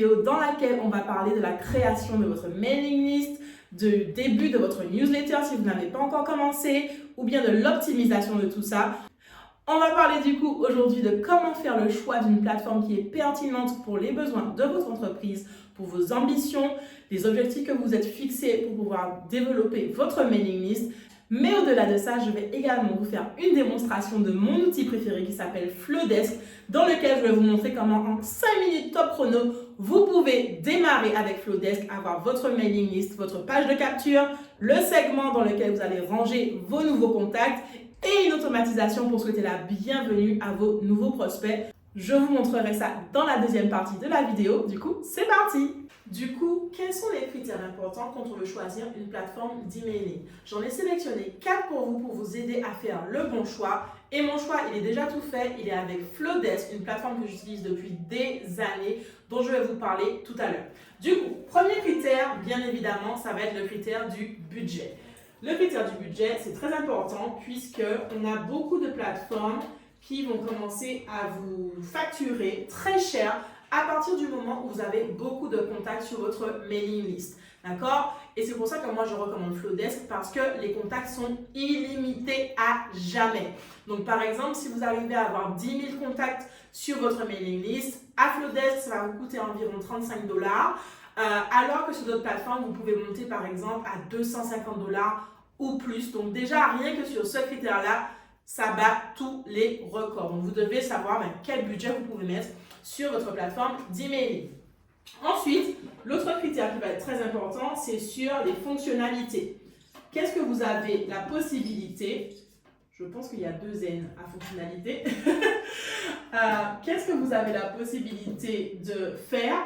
vidéo dans laquelle on va parler de la création de votre mailing list, du début de votre newsletter si vous n'avez pas encore commencé, ou bien de l'optimisation de tout ça. On va parler du coup aujourd'hui de comment faire le choix d'une plateforme qui est pertinente pour les besoins de votre entreprise, pour vos ambitions, les objectifs que vous êtes fixés pour pouvoir développer votre mailing list. Mais au-delà de ça, je vais également vous faire une démonstration de mon outil préféré qui s'appelle Flodesk, dans lequel je vais vous montrer comment en 5 minutes top chrono, vous pouvez démarrer avec Flodesk, avoir votre mailing list, votre page de capture, le segment dans lequel vous allez ranger vos nouveaux contacts et une automatisation pour souhaiter la bienvenue à vos nouveaux prospects. Je vous montrerai ça dans la deuxième partie de la vidéo. Du coup, c'est parti! Du coup, quels sont les critères importants quand on veut choisir une plateforme d'emailing? J'en ai sélectionné 4 pour vous aider à faire le bon choix. Et mon choix, il est déjà tout fait. Il est avec Flodesk, une plateforme que j'utilise depuis des années, dont je vais vous parler tout à l'heure. Du coup, premier critère, bien évidemment, ça va être le critère du budget. Le critère du budget, c'est très important puisqu'on a beaucoup de plateformes qui vont commencer à vous facturer très cher à partir du moment où vous avez beaucoup de contacts sur votre mailing list. D'accord? Et c'est pour ça que moi je recommande Flodesk parce que les contacts sont illimités à jamais. Donc par exemple, si vous arrivez à avoir 10 000 contacts sur votre mailing list, à Flodesk, ça va vous coûter environ 35 $. Alors que sur d'autres plateformes, vous pouvez monter par exemple à 250 $ ou plus. Donc déjà, rien que sur ce critère-là, ça bat tous les records. Donc vous devez savoir quel budget vous pouvez mettre sur votre plateforme d'emailing. Ensuite, l'autre critère qui va être très important, c'est sur les fonctionnalités. Qu'est-ce que vous avez la possibilité, je pense qu'il y a 2 N à fonctionnalité, qu'est-ce que vous avez la possibilité de faire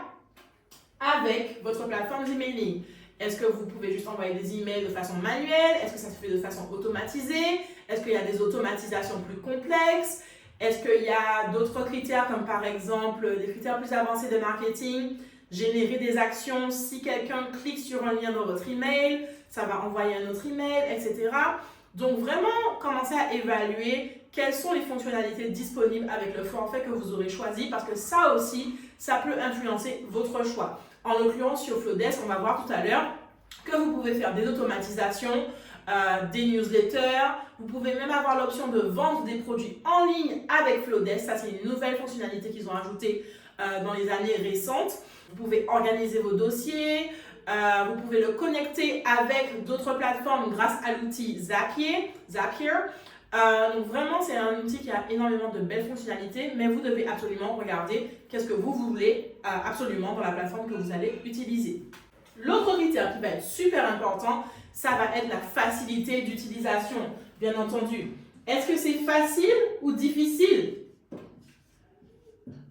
avec votre plateforme d'emailing? Est-ce que vous pouvez juste envoyer des emails de façon manuelle? Est-ce que ça se fait de façon automatisée? Est-ce qu'il y a des automatisations plus complexes? Est-ce qu'il y a d'autres critères comme par exemple des critères plus avancés de marketing? Générer des actions, si quelqu'un clique sur un lien dans votre email, ça va envoyer un autre email, etc. Donc vraiment, commencez à évaluer quelles sont les fonctionnalités disponibles avec le forfait que vous aurez choisi parce que ça aussi, ça peut influencer votre choix. En l'occurrence, sur Flodesk, on va voir tout à l'heure que vous pouvez faire des automatisations, des newsletters. Vous pouvez même avoir l'option de vendre des produits en ligne avec Flodesk. Ça, c'est une nouvelle fonctionnalité qu'ils ont ajoutée dans les années récentes. Vous pouvez organiser vos dossiers. Vous pouvez le connecter avec d'autres plateformes grâce à l'outil Zapier. Donc vraiment, c'est un outil qui a énormément de belles fonctionnalités, mais vous devez absolument regarder qu'est-ce que vous voulez absolument dans la plateforme que vous allez utiliser. L'autre critère qui va être super important, ça va être la facilité d'utilisation, bien entendu. Est-ce que c'est facile ou difficile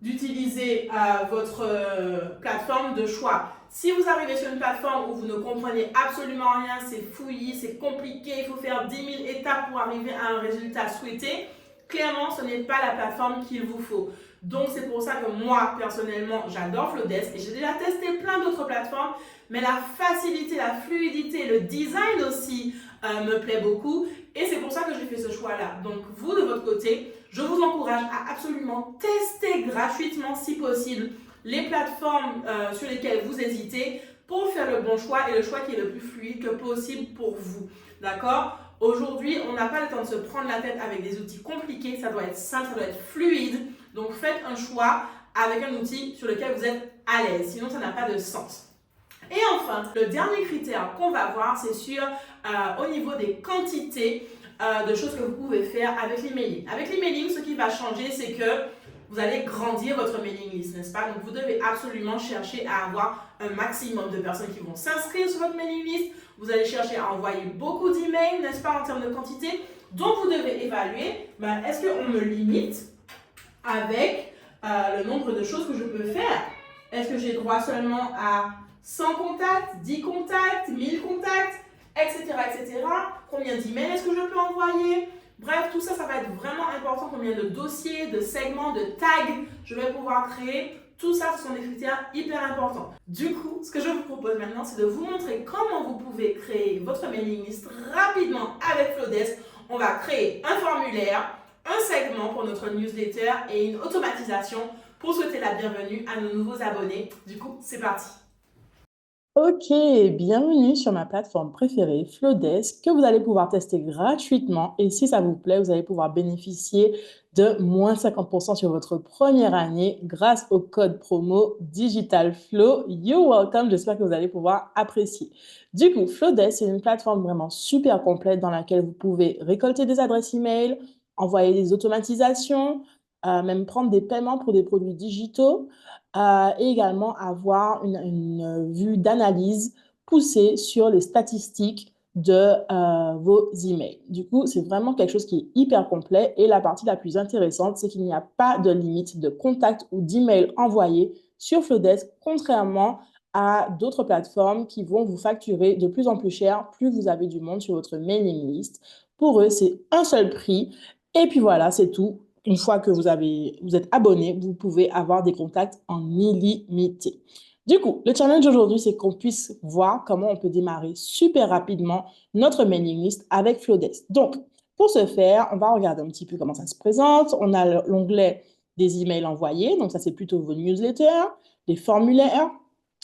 d'utiliser votre plateforme de choix? Si vous arrivez sur une plateforme où vous ne comprenez absolument rien, c'est fouillis, c'est compliqué, il faut faire 10 000 étapes pour arriver à un résultat souhaité, clairement, ce n'est pas la plateforme qu'il vous faut. Donc, c'est pour ça que moi, personnellement, j'adore Flodesk et j'ai déjà testé plein d'autres plateformes, mais la facilité, la fluidité, le design aussi me plaît beaucoup et c'est pour ça que j'ai fait ce choix-là. Donc, vous, de votre côté, je vous encourage à absolument tester gratuitement, si possible, les plateformes sur lesquelles vous hésitez pour faire le bon choix et le choix qui est le plus fluide que possible pour vous. D'accord? Aujourd'hui, on n'a pas le temps de se prendre la tête avec des outils compliqués. Ça doit être simple, ça doit être fluide. Donc, faites un choix avec un outil sur lequel vous êtes à l'aise. Sinon, ça n'a pas de sens. Et enfin, le dernier critère qu'on va voir, c'est sur au niveau des quantités de choses que vous pouvez faire avec l'emailing. Avec l'emailing, ce qui va changer, c'est que vous allez grandir votre mailing list, n'est-ce pas? Donc, vous devez absolument chercher à avoir un maximum de personnes qui vont s'inscrire sur votre mailing list. Vous allez chercher à envoyer beaucoup d'emails, n'est-ce pas, en termes de quantité. Donc, vous devez évaluer, est-ce qu'on me limite avec le nombre de choses que je peux faire? Est-ce que j'ai droit seulement à 100 contacts, 10 contacts, 1000 contacts, etc., etc. Combien d'emails est-ce que je peux envoyer? Bref, tout ça, ça va être vraiment important. Combien de dossiers, de segments, de tags je vais pouvoir créer. Tout ça, ce sont des critères hyper importants. Du coup, ce que je vous propose maintenant, c'est de vous montrer comment vous pouvez créer votre mailing list rapidement avec Flodesk. On va créer un formulaire, un segment pour notre newsletter et une automatisation pour souhaiter la bienvenue à nos nouveaux abonnés. Du coup, c'est parti. Ok, bienvenue sur ma plateforme préférée, Flodesk, que vous allez pouvoir tester gratuitement. Et si ça vous plaît, vous allez pouvoir bénéficier de moins 50% sur votre première année grâce au code promo DigitalFlow. You're welcome, j'espère que vous allez pouvoir apprécier. Du coup, Flodesk, c'est une plateforme vraiment super complète dans laquelle vous pouvez récolter des adresses email, envoyer des automatisations, même prendre des paiements pour des produits digitaux et également avoir une vue d'analyse poussée sur les statistiques de vos emails. Du coup, c'est vraiment quelque chose qui est hyper complet et la partie la plus intéressante, c'est qu'il n'y a pas de limite de contact ou d'email envoyé sur Flodesk, contrairement à d'autres plateformes qui vont vous facturer de plus en plus cher plus vous avez du monde sur votre mailing list. Pour eux, c'est un seul prix et puis voilà, c'est tout. Une fois que vous êtes abonné, vous pouvez avoir des contacts en illimité. Du coup, le challenge aujourd'hui, c'est qu'on puisse voir comment on peut démarrer super rapidement notre mailing list avec Flodesk. Donc, pour ce faire, on va regarder un petit peu comment ça se présente. On a l'onglet des emails envoyés. Donc, ça, c'est plutôt vos newsletters, les formulaires,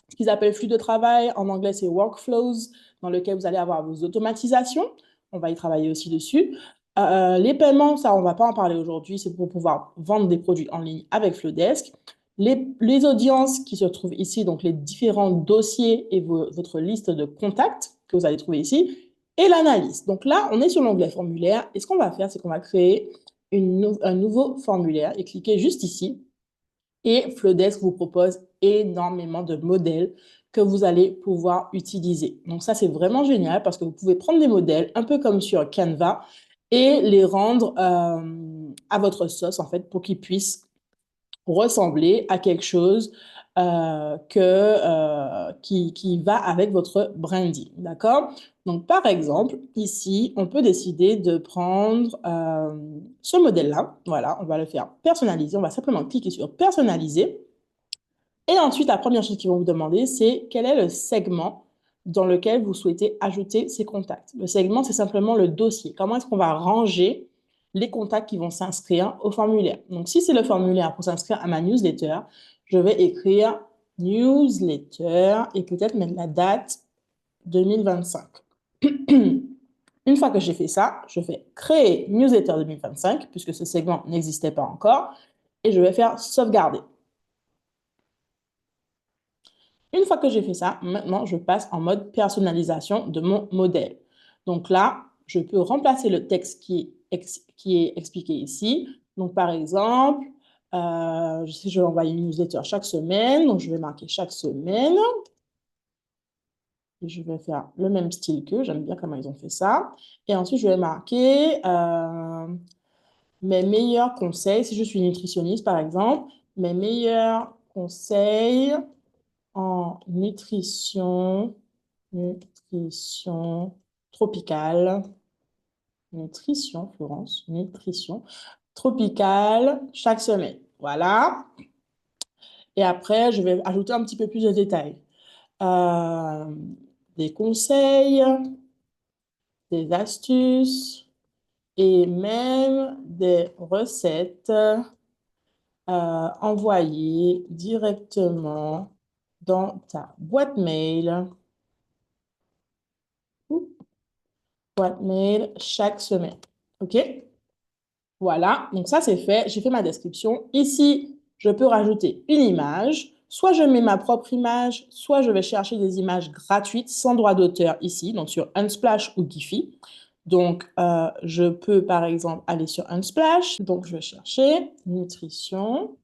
ce qu'ils appellent flux de travail. En anglais, c'est workflows, dans lequel vous allez avoir vos automatisations. On va y travailler aussi dessus. Les paiements, ça, on ne va pas en parler aujourd'hui. C'est pour pouvoir vendre des produits en ligne avec Flodesk. Les audiences qui se trouvent ici, donc les différents dossiers et votre liste de contacts que vous allez trouver ici, et l'analyse. Donc là, on est sur l'onglet formulaire. Et ce qu'on va faire, c'est qu'on va créer un nouveau formulaire et cliquer juste ici. Et Flodesk vous propose énormément de modèles que vous allez pouvoir utiliser. Donc ça, c'est vraiment génial parce que vous pouvez prendre des modèles, un peu comme sur Canva, et les rendre à votre sauce, en fait, pour qu'ils puissent ressembler à quelque chose qui va avec votre branding. D'accord? Donc, par exemple, ici, on peut décider de prendre ce modèle-là. Voilà, on va le faire personnaliser. On va simplement cliquer sur personnaliser. Et ensuite, la première chose qu'ils vont vous demander, c'est quel est le segment dans lequel vous souhaitez ajouter ces contacts. Le segment, c'est simplement le dossier. Comment est-ce qu'on va ranger les contacts qui vont s'inscrire au formulaire? Donc, si c'est le formulaire pour s'inscrire à ma newsletter, je vais écrire newsletter et peut-être mettre la date 2025. Une fois que j'ai fait ça, je fais créer newsletter 2025 puisque ce segment n'existait pas encore et je vais faire sauvegarder. Une fois que j'ai fait ça, maintenant, je passe en mode personnalisation de mon modèle. Donc là, je peux remplacer le texte qui est expliqué ici. Donc, par exemple, je sais que je vais envoyer une newsletter chaque semaine. Donc, je vais marquer chaque semaine. Et je vais faire le même style qu'eux. J'aime bien comment ils ont fait ça. Et ensuite, je vais marquer mes meilleurs conseils. Si je suis nutritionniste, par exemple, mes meilleurs conseils en nutrition tropicale, Florence, nutrition tropicale chaque semaine. Voilà. Et après, je vais ajouter un petit peu plus de détails. Euh, des conseils, des astuces et même des recettes envoyées directement dans ta boîte mail boîte mail chaque semaine. OK? Voilà, donc ça c'est fait. J'ai fait ma description. Ici, je peux rajouter une image. Soit je mets ma propre image, soit je vais chercher des images gratuites sans droit d'auteur ici, donc sur Unsplash ou Giphy. Donc, je peux par exemple aller sur Unsplash. Donc, je vais chercher nutrition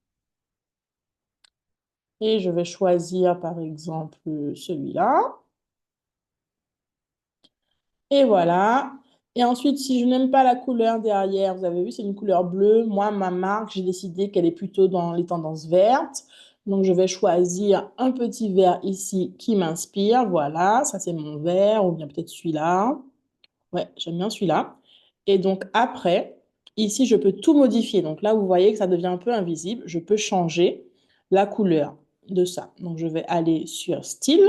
et je vais choisir par exemple celui-là. Et voilà. Et ensuite, si je n'aime pas la couleur derrière, vous avez vu, c'est une couleur bleue. Moi, ma marque, j'ai décidé qu'elle est plutôt dans les tendances vertes. Donc, je vais choisir un petit vert ici qui m'inspire. Voilà, ça c'est mon vert, ou bien peut-être celui-là. Ouais, j'aime bien celui-là. Et donc, après, ici, je peux tout modifier. Donc là, vous voyez que ça devient un peu invisible. Je peux changer la couleur de ça. Donc, je vais aller sur Style.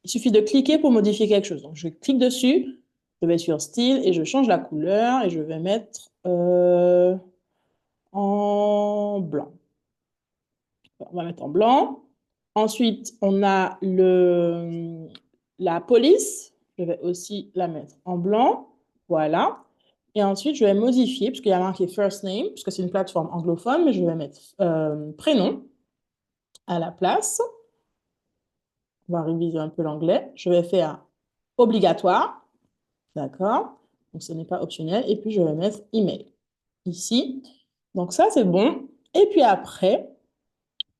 Il suffit de cliquer pour modifier quelque chose. Donc, je clique dessus, je vais sur Style et je change la couleur et je vais mettre en blanc. On va mettre en blanc. Ensuite, on a la police. Je vais aussi la mettre en blanc. Voilà. Et ensuite, je vais modifier, puisqu'il y a marqué first name, puisque c'est une plateforme anglophone, mais je vais mettre prénom à la place. On va réviser un peu l'anglais. Je vais faire obligatoire. D'accord. Donc, ce n'est pas optionnel. Et puis, je vais mettre email ici. Donc, ça, c'est bon. Et puis après,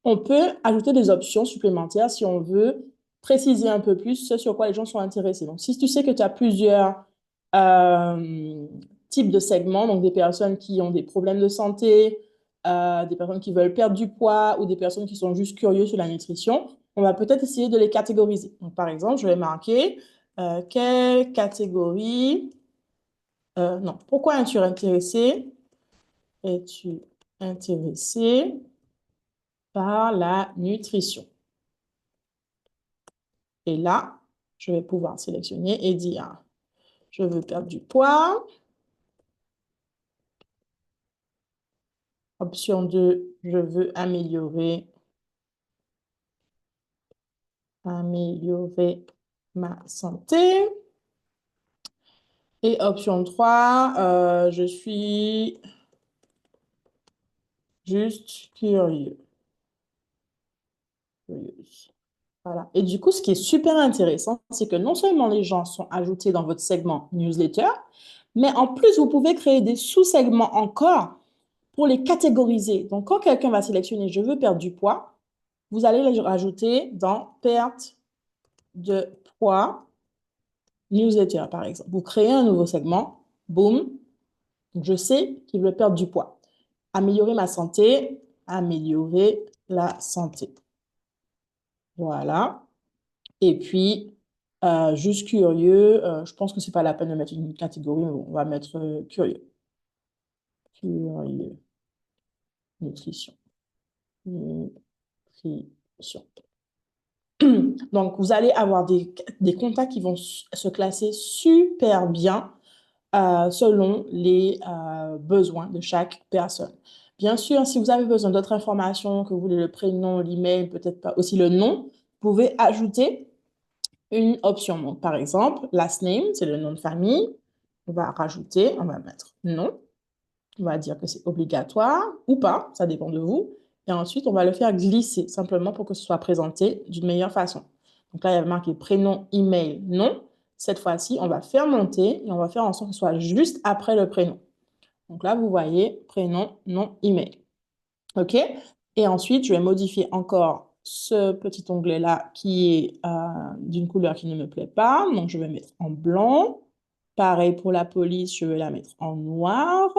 on peut ajouter des options supplémentaires si on veut préciser un peu plus ce sur quoi les gens sont intéressés. Donc, si tu sais que tu as plusieurs types de segments, donc des personnes qui ont des problèmes de santé, des personnes qui veulent perdre du poids ou des personnes qui sont juste curieuses sur la nutrition, on va peut-être essayer de les catégoriser. Donc, par exemple, je vais marquer quelle catégorie, non, pourquoi es-tu intéressé? Es-tu intéressé par la nutrition? Et là, je vais pouvoir sélectionner et dire, je veux perdre du poids. Option 2, je veux améliorer ma santé. Et option 3, je suis juste curieuse. Voilà. Et du coup, ce qui est super intéressant, c'est que non seulement les gens sont ajoutés dans votre segment newsletter, mais en plus, vous pouvez créer des sous-segments encore pour les catégoriser. Donc, quand quelqu'un va sélectionner « Je veux perdre du poids », vous allez les rajouter dans « Perte de poids newsletter », par exemple. Vous créez un nouveau segment, boum, donc je sais qu'il veut perdre du poids. Améliorer ma santé, améliorer la santé. Voilà. Et puis, juste curieux, je pense que ce n'est pas la peine de mettre une catégorie, mais bon, on va mettre curieux. Curieux. Nutrition. Nutrition. Donc, vous allez avoir des contacts qui vont se classer super bien selon les besoins de chaque personne. Bien sûr, si vous avez besoin d'autres informations, que vous voulez le prénom, l'email, peut-être pas aussi le nom, vous pouvez ajouter une option. Donc, par exemple, last name, c'est le nom de famille. On va rajouter, on va mettre nom. On va dire que c'est obligatoire ou pas, ça dépend de vous. Et ensuite, on va le faire glisser simplement pour que ce soit présenté d'une meilleure façon. Donc là, il y a marqué prénom, email, nom. Cette fois-ci, on va faire monter et on va faire en sorte que ce soit juste après le prénom. Donc là, vous voyez prénom, nom, email. OK? Et ensuite, je vais modifier encore ce petit onglet-là qui est d'une couleur qui ne me plaît pas. Donc, je vais mettre en blanc. Pareil pour la police, je vais la mettre en noir.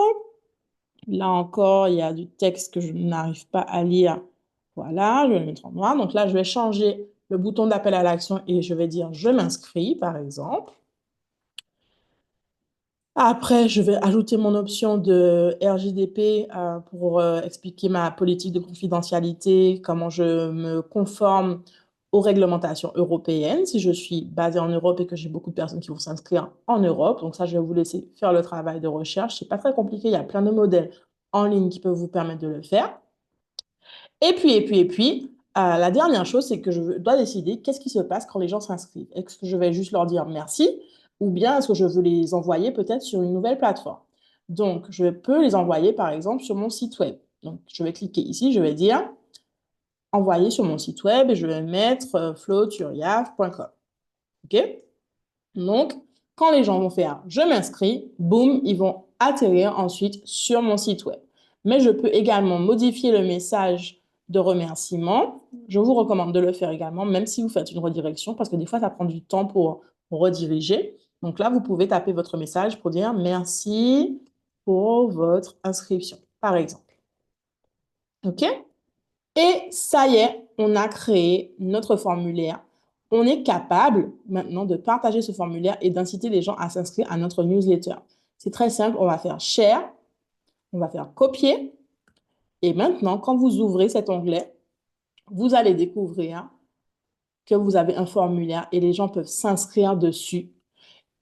Là encore, il y a du texte que je n'arrive pas à lire. Voilà, je vais le mettre en noir. Donc là, je vais changer le bouton d'appel à l'action et je vais dire « Je m'inscris », par exemple. Après, je vais ajouter mon option de RGDP pour expliquer ma politique de confidentialité, comment je me conforme aux réglementations européennes, si je suis basée en Europe et que j'ai beaucoup de personnes qui vont s'inscrire en Europe. Donc ça, je vais vous laisser faire le travail de recherche. Ce n'est pas très compliqué, il y a plein de modèles en ligne qui peuvent vous permettre de le faire. Et puis, la dernière chose, c'est que je dois décider qu'est-ce qui se passe quand les gens s'inscrivent. Est-ce que je vais juste leur dire merci ou bien est-ce que je veux les envoyer peut-être sur une nouvelle plateforme? Donc, je peux les envoyer par exemple sur mon site web. Donc, je vais cliquer ici, je vais dire envoyer sur mon site web et je vais mettre floturiaf.com. OK? Donc, quand les gens vont faire « je m'inscris », boum, ils vont atterrir ensuite sur mon site web. Mais je peux également modifier le message de remerciement. Je vous recommande de le faire également, même si vous faites une redirection, parce que des fois, ça prend du temps pour rediriger. Donc là, vous pouvez taper votre message pour dire « merci pour votre inscription », par exemple. OK? Et ça y est, on a créé notre formulaire. On est capable maintenant de partager ce formulaire et d'inciter les gens à s'inscrire à notre newsletter. C'est très simple, on va faire share, on va faire copier. Et maintenant, quand vous ouvrez cet onglet, vous allez découvrir que vous avez un formulaire et les gens peuvent s'inscrire dessus.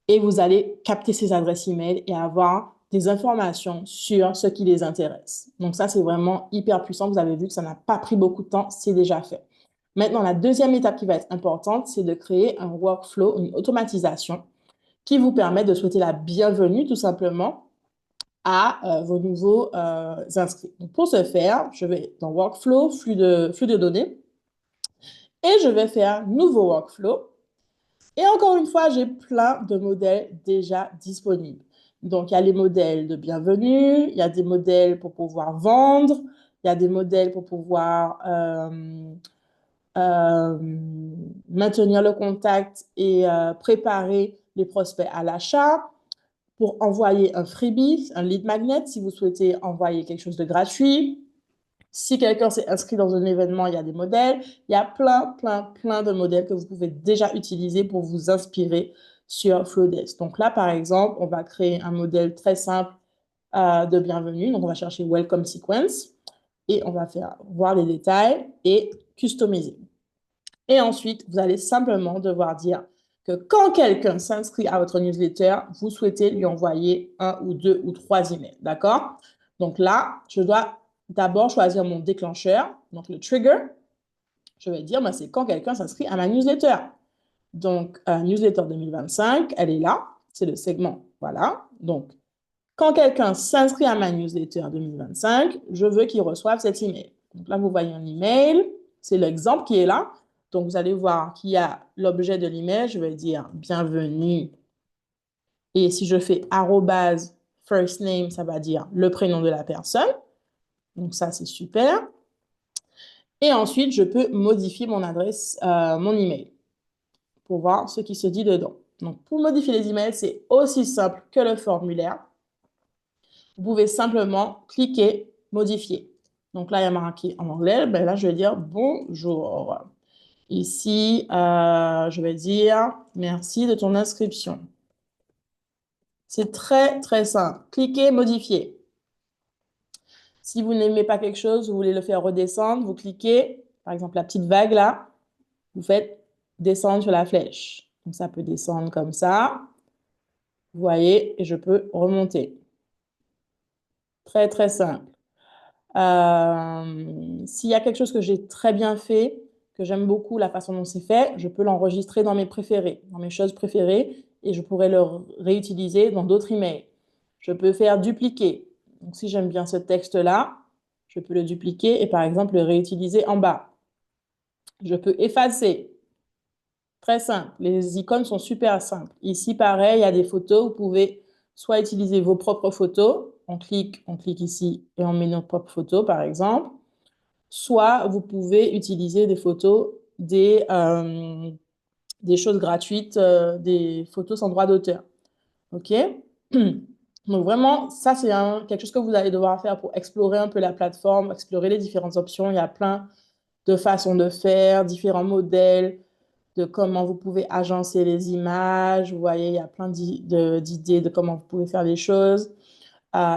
Et vous allez capter ces adresses email et avoir des informations sur ce qui les intéresse. Donc ça, c'est vraiment hyper puissant. Vous avez vu que ça n'a pas pris beaucoup de temps, c'est déjà fait. Maintenant, la deuxième étape qui va être importante, c'est de créer un workflow, une automatisation qui vous permet de souhaiter la bienvenue tout simplement à vos nouveaux inscrits. Donc, pour ce faire, je vais dans Workflow, flux de données, et je vais faire Nouveau Workflow. Et encore une fois, j'ai plein de modèles déjà disponibles. Donc, il y a les modèles de bienvenue, il y a des modèles pour pouvoir vendre, il y a des modèles pour pouvoir euh, maintenir le contact et préparer les prospects à l'achat, pour envoyer un freebie, un lead magnet, si vous souhaitez envoyer quelque chose de gratuit. Si quelqu'un s'est inscrit dans un événement, il y a des modèles. Il y a plein de modèles que vous pouvez déjà utiliser pour vous inspirer sur Flowdesk. Donc là, par exemple, on va créer un modèle très simple de bienvenue. Donc, on va chercher Welcome Sequence et on va faire voir les détails et customiser. Et ensuite, vous allez simplement devoir dire que quand quelqu'un s'inscrit à votre newsletter, vous souhaitez lui envoyer un ou deux ou trois emails, d'accord? Donc là, je dois d'abord choisir mon déclencheur, donc le trigger. Je vais dire, c'est quand quelqu'un s'inscrit à ma newsletter. Donc, newsletter 2025, elle est là, c'est le segment, voilà. Donc, quand quelqu'un s'inscrit à ma newsletter 2025, je veux qu'il reçoive cet email. Donc là, vous voyez un email, c'est l'exemple qui est là. Donc, vous allez voir qu'il y a l'objet de l'email, je vais dire bienvenue. Et si je fais arrobase first name, ça va dire le prénom de la personne. Donc, ça, c'est super. Et ensuite, je peux modifier mon adresse, mon email pour voir ce qui se dit dedans. Donc, pour modifier les emails, c'est aussi simple que le formulaire. Vous pouvez simplement cliquer modifier. Donc là, il y a marqué en anglais. Ben là, je vais dire bonjour. Ici, je vais dire merci de ton inscription. C'est très simple. Cliquez modifier. Si vous n'aimez pas quelque chose, vous voulez le faire redescendre, vous cliquez, par exemple, la petite vague là, vous faites descendre sur la flèche. Donc ça peut descendre comme ça. Vous voyez, et je peux remonter. Très simple. S'il y a quelque chose que j'ai très bien fait, que j'aime beaucoup la façon dont c'est fait, je peux l'enregistrer dans mes préférés, dans mes choses préférées, et je pourrais le réutiliser dans d'autres emails. Je peux faire dupliquer. Donc, si j'aime bien ce texte-là, je peux le dupliquer et par exemple le réutiliser en bas. Je peux effacer. Très simple. Les icônes sont super simples. Ici, pareil, il y a des photos. Vous pouvez soit utiliser vos propres photos. On clique ici et on met notre propre photo, par exemple. Soit vous pouvez utiliser des photos, des choses gratuites, des photos sans droit d'auteur. OK? Donc vraiment, ça, c'est quelque chose que vous allez devoir faire pour explorer un peu la plateforme, explorer les différentes options. Il y a plein de façons de faire, différents modèles de comment vous pouvez agencer les images. Vous voyez, il y a plein d'idées de comment vous pouvez faire les choses.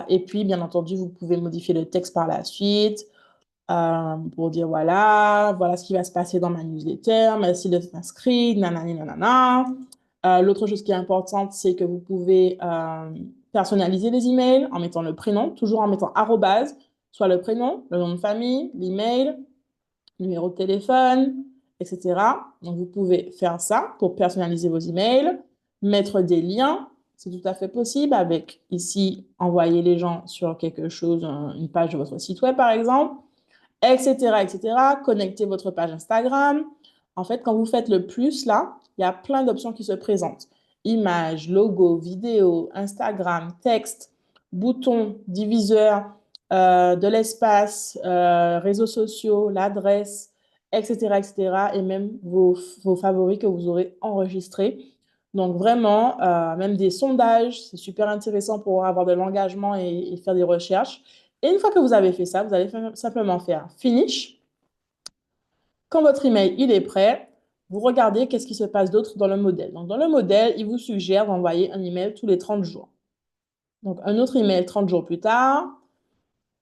Et puis, bien entendu, vous pouvez modifier le texte par la suite pour dire voilà ce qui va se passer dans ma newsletter, merci de t'inscrire, nanani, nanana. L'autre chose qui est importante, c'est que vous pouvez personnaliser les emails en mettant le prénom, toujours en mettant arrobase, soit le prénom, le nom de famille, l'email, numéro de téléphone, etc. Donc, vous pouvez faire ça pour personnaliser vos emails, mettre des liens, c'est tout à fait possible avec ici, envoyer les gens sur quelque chose, une page de votre site web par exemple, etc. Connecter votre page Instagram. En fait, quand vous faites le plus là, il y a plein d'options qui se présentent. Images, logo, vidéo, Instagram, texte, boutons, diviseur, de l'espace, réseaux sociaux, l'adresse, etc. Et même vos favoris que vous aurez enregistrés. Donc vraiment, même des sondages, c'est super intéressant pour avoir de l'engagement et faire des recherches. Et une fois que vous avez fait ça, vous allez simplement faire Finish. Quand votre email il est prêt, vous regardez qu'est-ce qui se passe d'autre dans le modèle. Donc, dans le modèle, il vous suggère d'envoyer un email tous les 30 jours. Donc, un autre email 30 jours plus tard.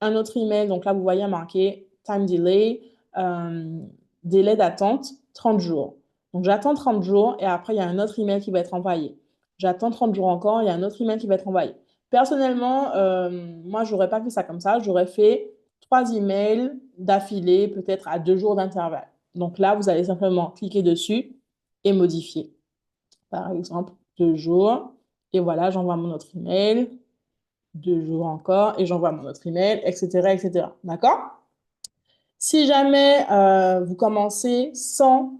Un autre email, donc là, vous voyez marqué Time Delay, délai d'attente 30 jours. Donc, j'attends 30 jours et après, il y a un autre email qui va être envoyé. J'attends 30 jours encore, il y a un autre email qui va être envoyé. Personnellement, moi, j'aurais pas fait ça comme ça. J'aurais fait 3 emails d'affilée, peut-être à 2 jours d'intervalle. Donc là, vous allez simplement cliquer dessus et modifier. Par exemple, 2 jours. Et voilà, j'envoie mon autre email. 2 jours encore. Et j'envoie mon autre email, etc., etc. D'accord? Si jamais vous commencez sans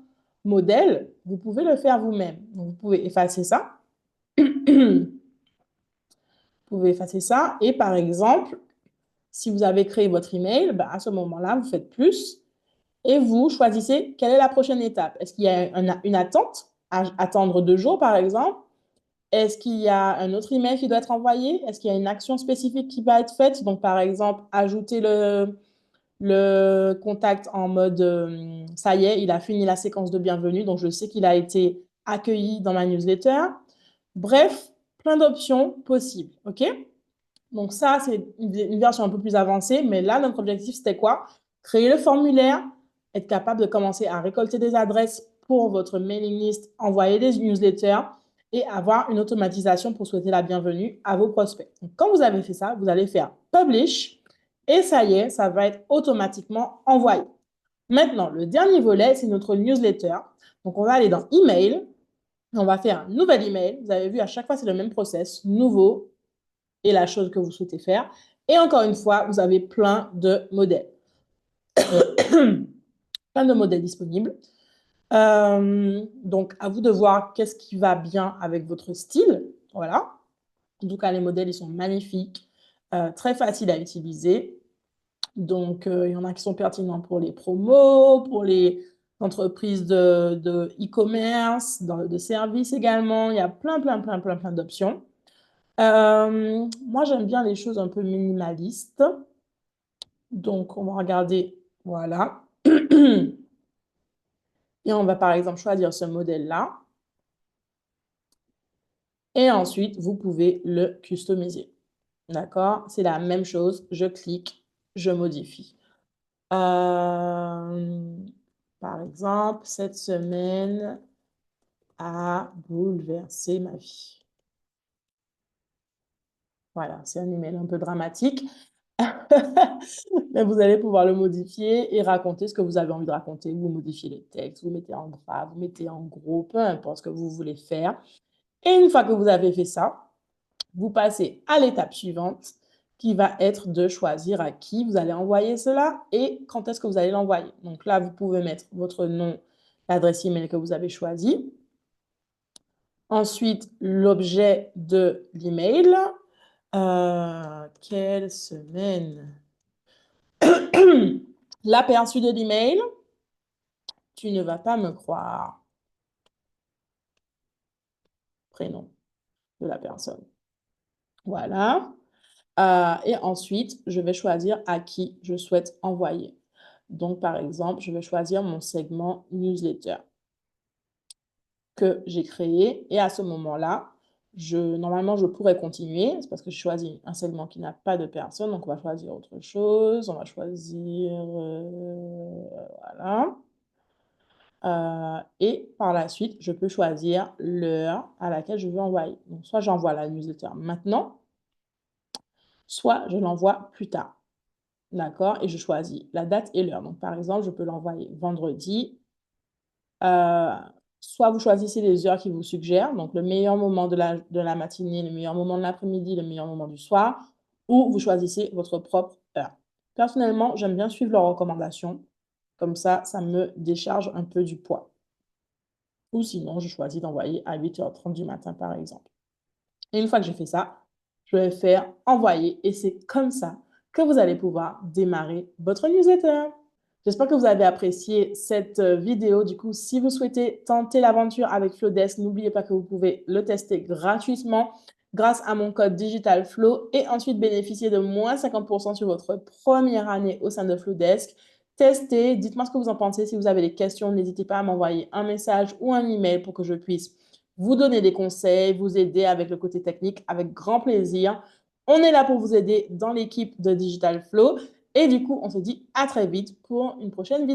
modèle, vous pouvez le faire vous-même. Donc, vous pouvez effacer ça. Vous pouvez effacer ça. Et par exemple, si vous avez créé votre email, ben, à ce moment-là, vous faites plus et vous choisissez quelle est la prochaine étape. Est-ce qu'il y a une attente à attendre 2 jours, par exemple? Est-ce qu'il y a un autre email qui doit être envoyé? Est-ce qu'il y a une action spécifique qui va être faite? Donc, par exemple, ajouter le contact en mode ça y est, il a fini la séquence de bienvenue, donc je sais qu'il a été accueilli dans ma newsletter. Bref, plein d'options possibles, ok? Donc ça, c'est une version un peu plus avancée, mais là, notre objectif, c'était quoi? Créer le formulaire, être capable de commencer à récolter des adresses pour votre mailing list, envoyer des newsletters et avoir une automatisation pour souhaiter la bienvenue à vos prospects. Donc, quand vous avez fait ça, vous allez faire Publish et ça y est, ça va être automatiquement envoyé. Maintenant, le dernier volet, c'est notre newsletter. Donc, on va aller dans Email. On va faire un nouvel email. Vous avez vu, à chaque fois, c'est le même process. Nouveau, et la chose que vous souhaitez faire. Et encore une fois, vous avez plein de modèles. Plein de modèles disponibles. Donc, à vous de voir qu'est-ce qui va bien avec votre style. Voilà. En tout cas, les modèles, ils sont magnifiques, très faciles à utiliser. Donc, il y en a qui sont pertinents pour les promos, pour les entreprises de e-commerce, de services également. Il y a plein d'options. Moi, j'aime bien les choses un peu minimalistes. Donc, on va regarder, voilà. Et on va par exemple choisir ce modèle-là. Et ensuite, vous pouvez le customiser. D'accord? C'est la même chose. Je clique, je modifie. Par exemple, cette semaine a bouleversé ma vie. Voilà, c'est un email un peu dramatique. Mais vous allez pouvoir le modifier et raconter ce que vous avez envie de raconter. Vous modifiez les textes, vous mettez en gras, vous mettez en gros, peu importe ce que vous voulez faire. Et une fois que vous avez fait ça, vous passez à l'étape suivante qui va être de choisir à qui vous allez envoyer cela et quand est-ce que vous allez l'envoyer. Donc là, vous pouvez mettre votre nom, l'adresse email que vous avez choisi. Ensuite, l'objet de l'email. Quelle semaine? L'aperçu de l'email. Tu ne vas pas me croire. Prénom de la personne. Voilà. Et ensuite, je vais choisir à qui je souhaite envoyer. Donc, par exemple, je vais choisir mon segment newsletter que j'ai créé. Et à ce moment-là, normalement, je pourrais continuer. C'est parce que je choisis un segment qui n'a pas de personne. Donc, on va choisir autre chose. On va choisir... voilà. Et par la suite, je peux choisir l'heure à laquelle je veux envoyer. Donc, soit j'envoie la newsletter maintenant, soit je l'envoie plus tard. D'accord? Et je choisis la date et l'heure. Donc, par exemple, je peux l'envoyer vendredi. Soit vous choisissez les heures qui vous suggèrent, donc le meilleur moment de la matinée, le meilleur moment de l'après-midi, le meilleur moment du soir, ou vous choisissez votre propre heure. Personnellement, j'aime bien suivre leurs recommandations. Comme ça me décharge un peu du poids. Ou sinon, je choisis d'envoyer à 8h30 du matin, par exemple. Et une fois que j'ai fait ça, je vais faire envoyer et c'est comme ça que vous allez pouvoir démarrer votre newsletter. J'espère que vous avez apprécié cette vidéo. Du coup, si vous souhaitez tenter l'aventure avec Flodesk, n'oubliez pas que vous pouvez le tester gratuitement grâce à mon code DigitalFlow et ensuite bénéficier de moins 50% sur votre première année au sein de Flodesk. Testez, dites-moi ce que vous en pensez. Si vous avez des questions, n'hésitez pas à m'envoyer un message ou un email pour que je puisse vous donner des conseils, vous aider avec le côté technique, avec grand plaisir. On est là pour vous aider dans l'équipe de Digital Flow. Et du coup, on se dit à très vite pour une prochaine vidéo.